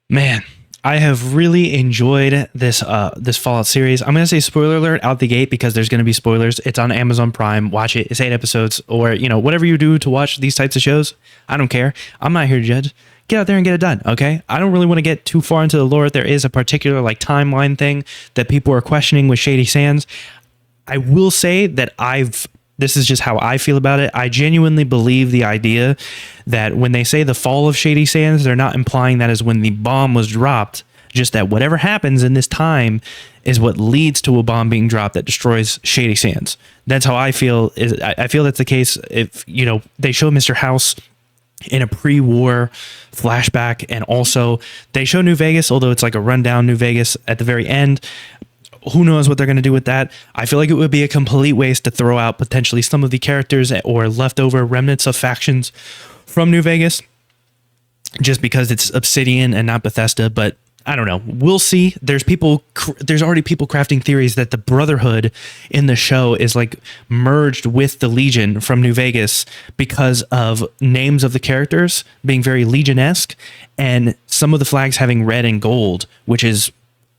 Man, I have really enjoyed this Fallout series. I'm gonna say spoiler alert out the gate because there's gonna be spoilers. It's on Amazon Prime. Watch it. It's 8 episodes, or whatever you do to watch these types of shows. I don't care. I'm not here to judge. Get out there and get it done. Okay. I don't really want to get too far into the lore. There is a particular like timeline thing that people are questioning with Shady Sands. I will say that this is just how I feel about it. I genuinely believe the idea that when they say the fall of Shady Sands, they're not implying that is when the bomb was dropped, just that whatever happens in this time is what leads to a bomb being dropped that destroys Shady Sands. That's how I feel. I feel that's the case if, they show Mr. House in a pre-war flashback, and also they show New Vegas, although it's like a rundown New Vegas at the very end. Who knows what they're going to do with that? I feel like it would be a complete waste to throw out potentially some of the characters or leftover remnants of factions from New Vegas just because it's Obsidian and not Bethesda. But I don't know. We'll see. There's already people crafting theories that the Brotherhood in the show is like merged with the Legion from New Vegas because of names of the characters being very Legion-esque and some of the flags having red and gold, which is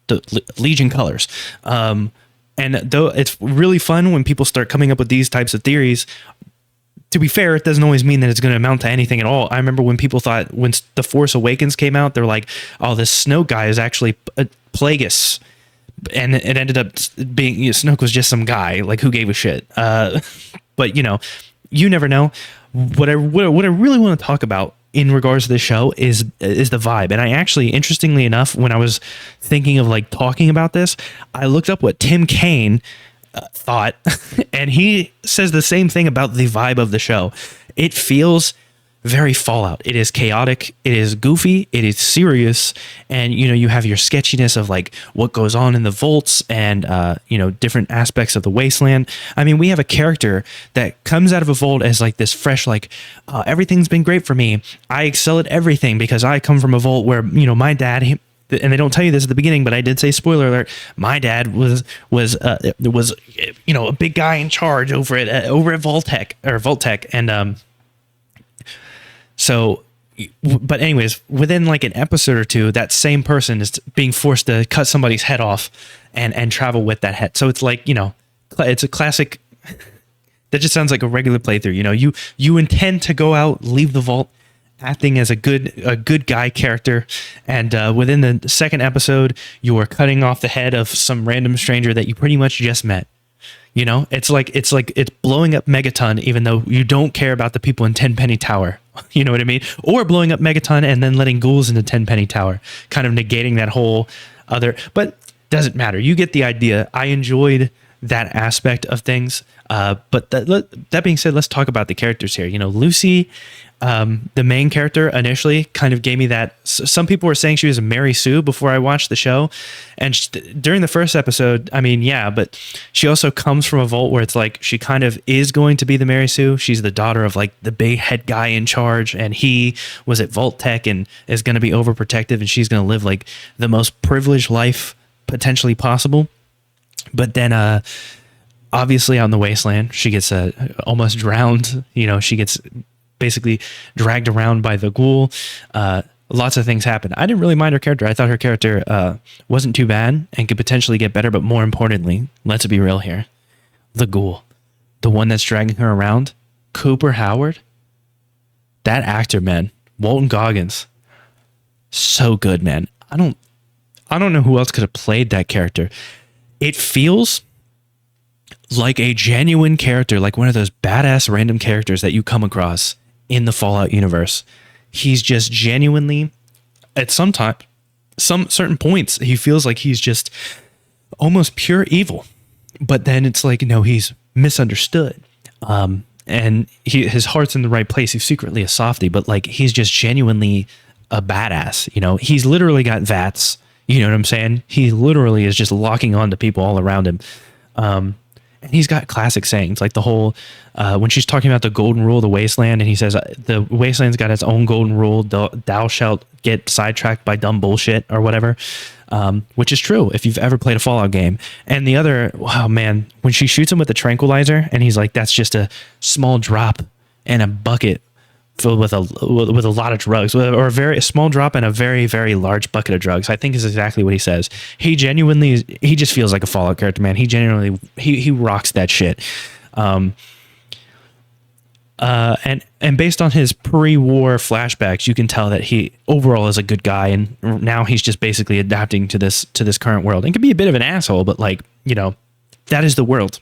the Legion colors. And though it's really fun when people start coming up with these types of theories, to be fair, it doesn't always mean that it's going to amount to anything at all. I remember when people thought when The Force Awakens came out, they're like, oh, this Snoke guy is actually a Plagueis. And it ended up being, Snoke was just some guy. Like, who gave a shit? But, you never know. What I really want to talk about in regards to this show is the vibe. And I actually, interestingly enough, when I was thinking of like talking about this, I looked up what Tim Kaine thought, and he says the same thing about the vibe of the show. It feels very Fallout. It is chaotic, it is goofy, it is serious, and you have your sketchiness of like what goes on in the vaults and different aspects of the wasteland. I mean, we have a character that comes out of a vault as like this fresh, like everything's been great for me. I excel at everything because I come from a vault where my dad, and they don't tell you this at the beginning, but I did say spoiler alert. My dad was a big guy in charge over at Vault-Tec, and so, but anyways, within like an episode or two, that same person is being forced to cut somebody's head off and travel with that head. So it's like, it's a classic. That just sounds like a regular playthrough. You intend to go out, leave the vault, acting as a good guy character, and within the second episode, you are cutting off the head of some random stranger that you pretty much just met. It's blowing up Megaton, even though you don't care about the people in Tenpenny Tower. You know what I mean? Or blowing up Megaton and then letting ghouls into Tenpenny Tower, kind of negating that whole other. But doesn't matter. You get the idea. I enjoyed that aspect of things. But that being said, let's talk about the characters here. Lucy, the main character, initially kind of gave me that. Some people were saying she was a Mary Sue before I watched the show, and during the first episode, I mean, yeah, but she also comes from a vault where it's like she kind of is going to be the Mary Sue. She's the daughter of like the big head guy in charge, and he was at Vault-Tec and is going to be overprotective, and she's going to live like the most privileged life potentially possible. But then, obviously, out in the wasteland, she gets almost drowned. She gets basically dragged around by the ghoul. Lots of things happen. I didn't really mind her character. I thought her character wasn't too bad and could potentially get better. But more importantly, let's be real here. The ghoul, the one that's dragging her around, Cooper Howard, that actor, man, Walton Goggins, so good, man. I don't know who else could have played that character. It feels like a genuine character, like one of those badass random characters that you come across in the Fallout universe. He's just genuinely, at some certain points, he feels like he's just almost pure evil. But then it's like, no, he's misunderstood. And his heart's in the right place. He's secretly a softie, but like he's just genuinely a badass. He's literally got VATS. You know what I'm saying? He literally is just locking on to people all around him. And he's got classic sayings, like the whole, when she's talking about the golden rule of the wasteland, and he says, the wasteland's got its own golden rule, thou shalt get sidetracked by dumb bullshit or whatever, which is true if you've ever played a Fallout game. And the other, wow, man, when she shoots him with the tranquilizer, and he's like, that's just a small drop in a bucket filled with a lot of drugs, or a small drop and a very, very large bucket of drugs. I think is exactly what he says. He just feels like a Fallout character, man. He genuinely, he rocks that shit. And based on his pre-war flashbacks, you can tell that he overall is a good guy, and now he's just basically adapting to this current world. And can be a bit of an asshole, but like, you know, that is the world.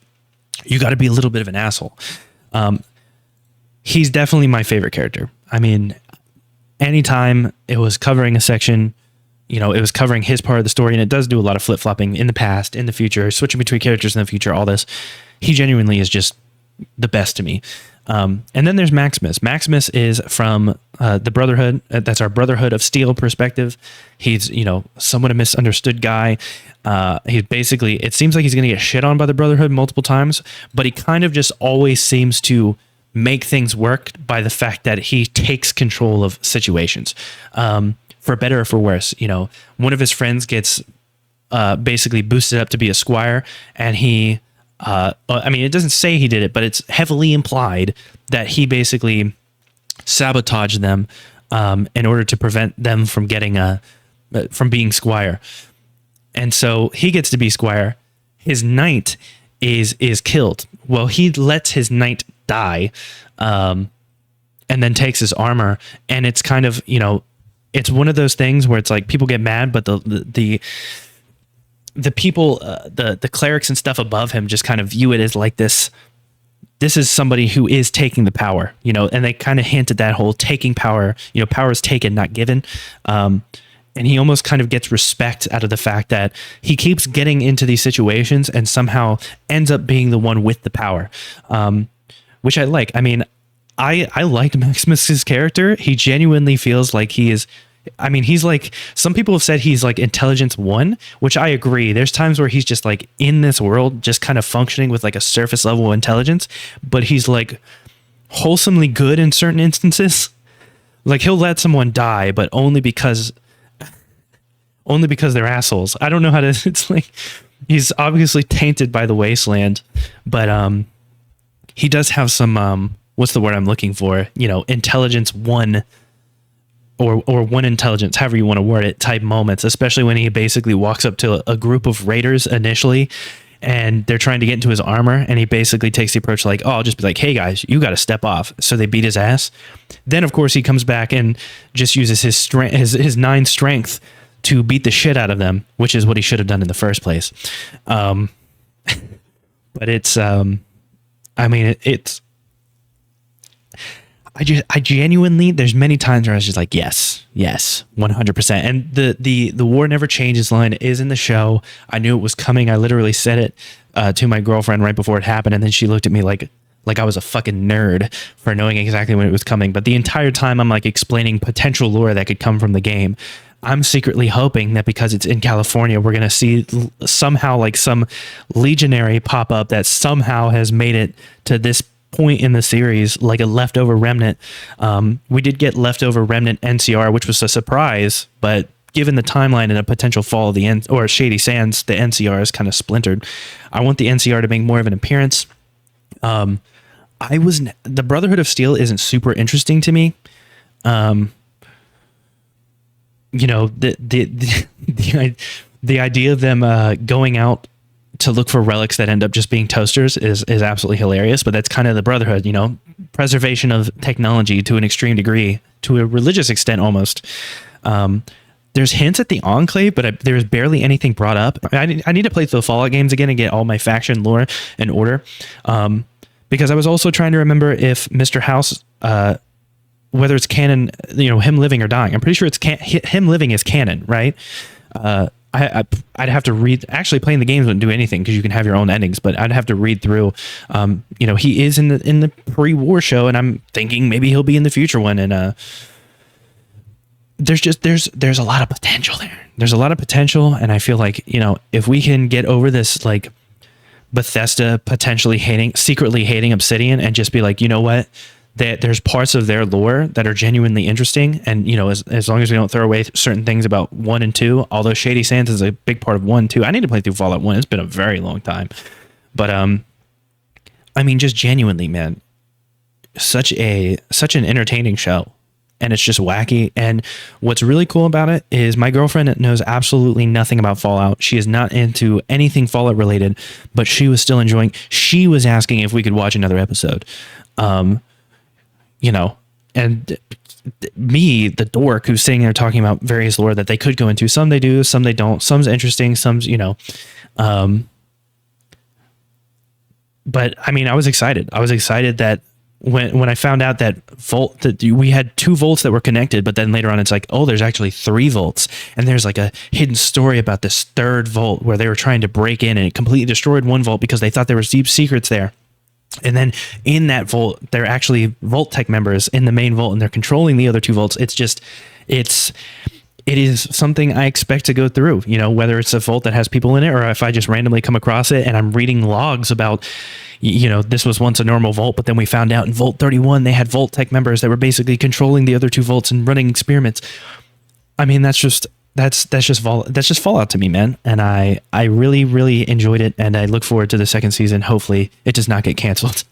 You got to be a little bit of an asshole. He's definitely my favorite character. I mean, anytime it was covering a section, you know, it was covering his part of the story, and it does do a lot of flip-flopping in the past, in the future, switching between characters in the future, all this. He genuinely is just the best to me. And then there's Maximus. Maximus is from the Brotherhood. That's our Brotherhood of Steel perspective. He's, you know, somewhat a misunderstood guy. He's basically, it seems like he's going to get shit on by the Brotherhood multiple times, but he kind of just always seems to make things work by the fact that he takes control of situations, for better or for worse. You know, one of his friends gets basically boosted up to be a squire, and he, I mean, it doesn't say he did it, but it's heavily implied that he basically sabotaged them in order to prevent them from getting from being squire. And so he gets to be squire. His knight is killed. Well, he lets his knight die, and then takes his armor. And it's kind of, you know, it's one of those things where it's like people get mad, but the people, the clerics and stuff above him just kind of view it as like this is somebody who is taking the power, you know, and they kind of hint at that whole taking power, you know, power is taken, not given. And he almost kind of gets respect out of the fact that he keeps getting into these situations and somehow ends up being the one with the power, which I like. I mean, I liked Maximus's character. He genuinely feels like he is, I mean, he's like, some people have said he's like intelligence 1, which I agree. There's times where he's just like in this world, just kind of functioning with like a surface level intelligence, but he's like wholesomely good in certain instances. Like he'll let someone die, but only because they're assholes. I don't know how to, it's like, he's obviously tainted by the wasteland, but he does have some, what's the word I'm looking for? You know, intelligence 1 or 1 intelligence, however you want to word it, type moments, especially when he basically walks up to a group of raiders initially and they're trying to get into his armor, and he basically takes the approach like, oh, I'll just be like, hey guys, you got to step off. So they beat his ass. Then of course he comes back and just uses his strength, his 9 strength to beat the shit out of them, which is what he should have done in the first place. But it's, I mean, it's, I genuinely, there's many times where I was just like, yes, 100%. And the war never changes line is in the show. I knew it was coming. I literally said it to my girlfriend right before it happened. And then she looked at me like I was a fucking nerd for knowing exactly when it was coming. But the entire time I'm like explaining potential lore that could come from the game, I'm secretly hoping that because it's in California, we're going to see somehow like some legionary pop up that somehow has made it to this point in the series, like a leftover remnant. We did get leftover remnant NCR, which was a surprise, but given the timeline and a potential fall of the or Shady Sands, the NCR is kind of splintered. I want the NCR to make more of an appearance. The Brotherhood of Steel isn't super interesting to me. You know, the idea of them going out to look for relics that end up just being toasters is absolutely hilarious, but that's kind of the Brotherhood, you know, preservation of technology to an extreme degree, to a religious extent almost. There's hints at the Enclave, but there's barely anything brought up. I need to play through the Fallout games again and get all my faction lore in order, because I was also trying to remember if Mr. House, whether it's canon, you know, him living or dying. I'm pretty sure it's him living is canon, right? I'd have to read. Actually, playing the games wouldn't do anything because you can have your own endings. But I'd have to read through. You know, he is in the pre-war show, and I'm thinking maybe he'll be in the future one. And there's a lot of potential there. There's a lot of potential, and I feel like, you know, if we can get over this, like Bethesda potentially secretly hating Obsidian, and just be like, you know what, that there's parts of their lore that are genuinely interesting, and you know, as long as we don't throw away certain things about 1 and 2, although Shady Sands is a big part of 1 too. I need to play through Fallout 1. It's been a very long time, but I mean, just genuinely, man, such an entertaining show, and it's just wacky. And what's really cool about it is my girlfriend knows absolutely nothing about Fallout. She is not into anything Fallout related, but she was still enjoying. She was asking if we could watch another episode. You know, and me, the dork who's sitting there talking about various lore that they could go into. Some they do, some they don't. Some's interesting, some's, you know. But I mean, I was excited. I was excited that when I found out that we had 2 vaults that were connected, but then later on it's like, oh, there's actually 3 vaults, and there's like a hidden story about this 3rd vault where they were trying to break in and it completely destroyed one vault because they thought there was deep secrets there. And then in that vault, they're actually Vault Tech members in the main vault, and they're controlling the other 2 vaults. It is something I expect to go through, you know, whether it's a vault that has people in it, or if I just randomly come across it and I'm reading logs about, you know, this was once a normal vault, but then we found out in Vault 31, they had Vault Tech members that were basically controlling the other 2 vaults and running experiments. I mean, that's just Fallout to me, man. And I really, really enjoyed it. And I look forward to the 2nd season. Hopefully it does not get canceled.